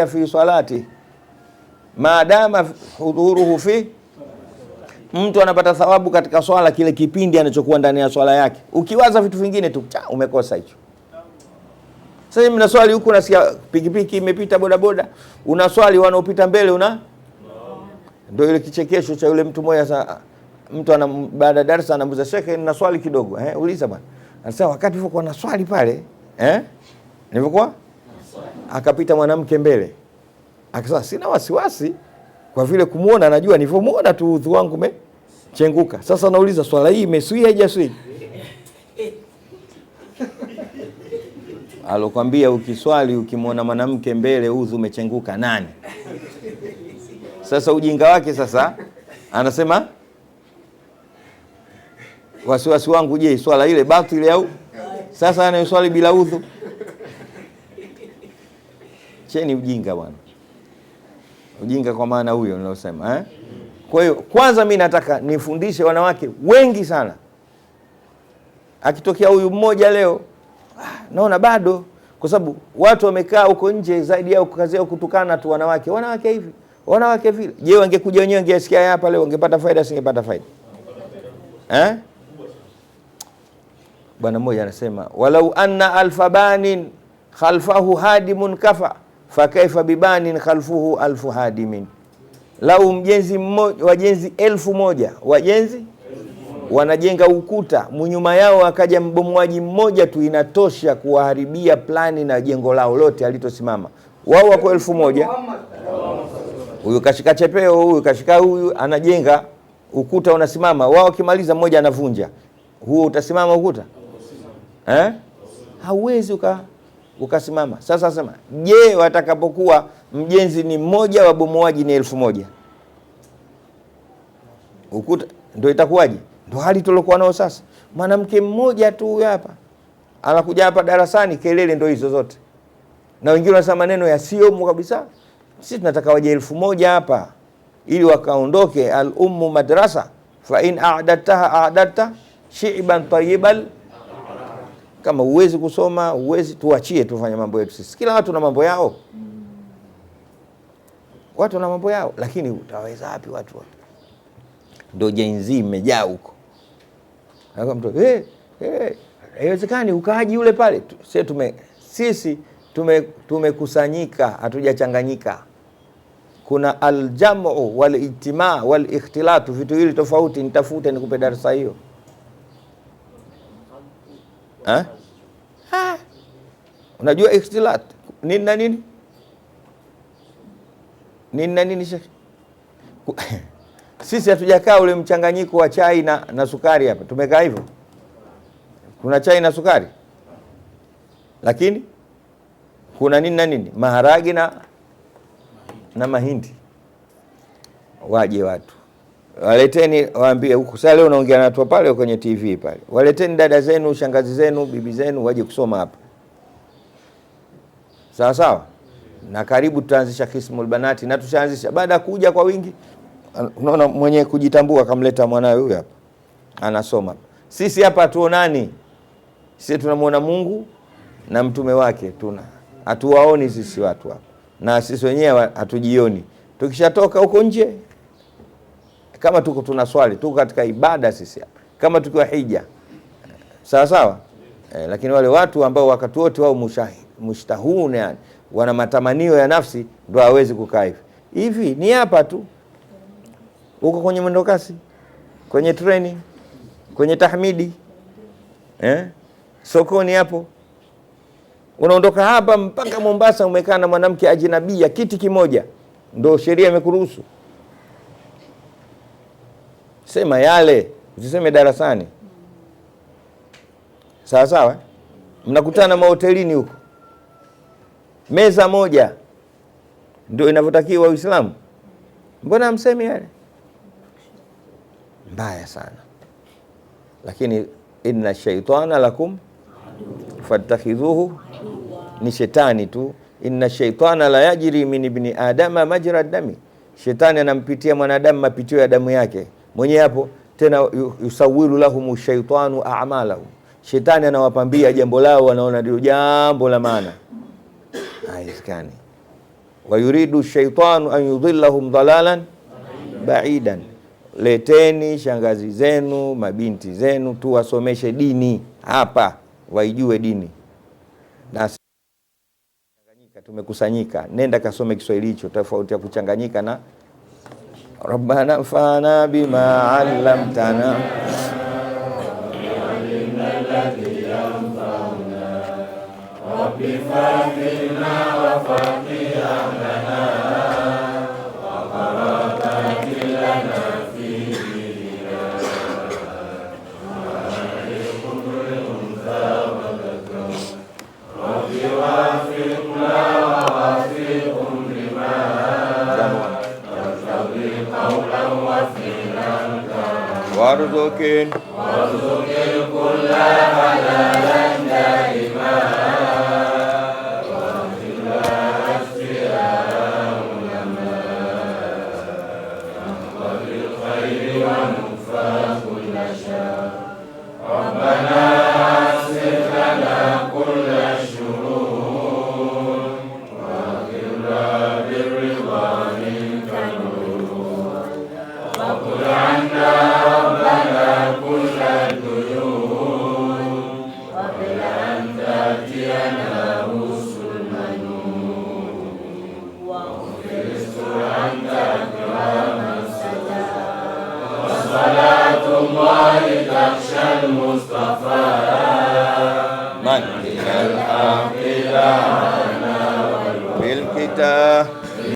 fi salati maadama hudhuruhu fi, mtu anapata thawabu katika swala kile kipindi anachokuwa ndani ya swala yake. Ukiwaza vitu vingine tu umekosa hicho. Sasa mna swali huku, nasikia pikipiki imepita, bodaboda, una swali wanaopita mbele ndio ile kichekesho cha yule mtu mmoja. Sasa mtu baada ya darasa anamuuliza shekhe, nina swali kidogo. Uliza bwana. Anasema wakati nilipokuwa na swali pale, nilipokuwa akapita mwanamke mbele. Akasema sina wasiwasi kwa vile kumuona najua nilivyomuona tu udhu wangu umechenguka. Sasa nauliza swala hii imesui haijasui? Alokuambia ukiswali ukimwona mwanamke mbele udhu umechenguka nani? Sasa ujinga wake sasa anasema wasiwasi wangu, je, swala ile batili au? Sasa anayeswali bila udhu. Cheni ujinga bwana. Ujinga kwa maana huyo nilosema, Kwa hiyo kwanza mimi nataka nifundishe wanawake wengi sana. Akitokea huyu mmoja leo naona bado, kwa sababu watu wamekaa huko nje zaidi yao kazi yao kutukana tu wanawake. Wanawake hivi, wanawake vile. Je, wangekuja wenyewe wangesikia hapa leo wangepata faida singepata faida? Bwana mmoja anasema walau anna alfabanin khalfahu hadimun kafa fa kaifa bibanin khalfuhu alfu hadimin. Lau mjenzi mmoja, wajenzi 1000 wajenzi wanajenga ukuta, mnyuma yao akaja mbomoaji mmoja tu, inatosha kuwaharibia plani na jengo lao lote alitosimama. Wao wako 1000, huyu kashika chepeo, huyu kashika, huyu anajenga ukuta unasimama. Wao kimaliza mmoja anavunja, huo utasimama ukuta? Hauwezi ukasimama. Sasa sema, je, watakapokuwa mjenzi ni mmoja, wabomoaji ni 1000, ukuta ndio itakuwaje? Ndio hali tulokuwa nao sasa. Mwanamke mmoja tu hapa anakuja hapa darasani, kelele ndio hizo zote, na wengine wanasema maneno yasiyomu kabisa. Sisi tunataka waje 1000 hapa ili wakaondoke. Al ummu madrasa fa in a'dadtaha a'dadta shi'ban tayyibal. Kama uwezi kusoma, uwezi, tuachie tufanye mambo yetu sisi. Kila watu na mambo yao, watu na mambo yao, lakini utaweza wapi watu? Ndio jenzi imejaa huko. Hapo mtu haiwezekani ukaaji yule pale. Sisi tumekusanyika, hatujachanganyika. Kuna aljamu wal ijtimaa wal ikhtilatu, vitu hili tofauti. Nitafute nikupe darasa hiyo. Unajua ikhtilat nini na nini? Nini na nini shekhi? Sisi hatujakaa ule mchanganyiko wa chai na sukari hapa. Tumekaa hivyo. Kuna chai na sukari. Lakini kuna nini na nini? Maharagi na mahindi. Waje watu. Waleteni, waambie huko. Sasa leo naongea na watu pale kwenye TV pale. Waleteni dada zenu, shangazi zenu, bibi zenu waje kusoma hapa. Sawa sawa? Na karibu tutaanzisha Kismul Banati, na tushaanzisha. Baada ya kuja kwa wingi, unaona mwenye kujitambua kamleta mwanae huyu hapa. Anasoma. Sisi hapa hatuonani. Sisi tunamuona Mungu na mtume wake hatuwaoni sisi watu hapa. Na sisi wenyewe hatujioni. Tukishatoka huko nje, kama tuko tunaswali, tuko katika ibada sisi hapa. Kama tukiwa hija. Sawa sawa? Lakini wale watu ambao wakati wote wao mushtahun, yani wana matamanio ya nafsi, ndio hawezi kukaa hivi. Hivi ni hapa tu. Uko kwenye mwendokasi, kwenye treni, kwenye tahmidi, sokoni hapo. Unaondoka hapa mpaka Mombasa umekaa na mwanamke ajinabia kiti kimoja, ndio sheria imekuruhusu. Sema yale, usiseme darasani. Sawa sawa? Mnakutana mahotelini huko. Meza moja ndio inavyotakiwa Uislamu. Mbona msemi yale? Mbaya sana. Lakini inna shaytana lakum fattakhidhuhu, ni shetani tu. Inna shaytana la yajri min ibni adama majra dami. Shetani anampitia mwanadamu mapitio ya damu yake. Mwenye hapo tena yusawilu lahum shaytanu a'malahum. Shetani anawapambia jambo lao, wanaona ndio jambo la maana. Haiskani. wa yuridu shaitanu an yudhillahum dhalalan baidan. Leteni shangazi zenu, mabinti zenu, tuwasomeshe dini hapa, waijue dini. Na tumekusanyika, nenda kasome Kiswahili hicho, tofauti ya kuchanganyika na Rabbana fana bima 'allamtana warzuqin kulla halalan daima man minal aqilana bil kitab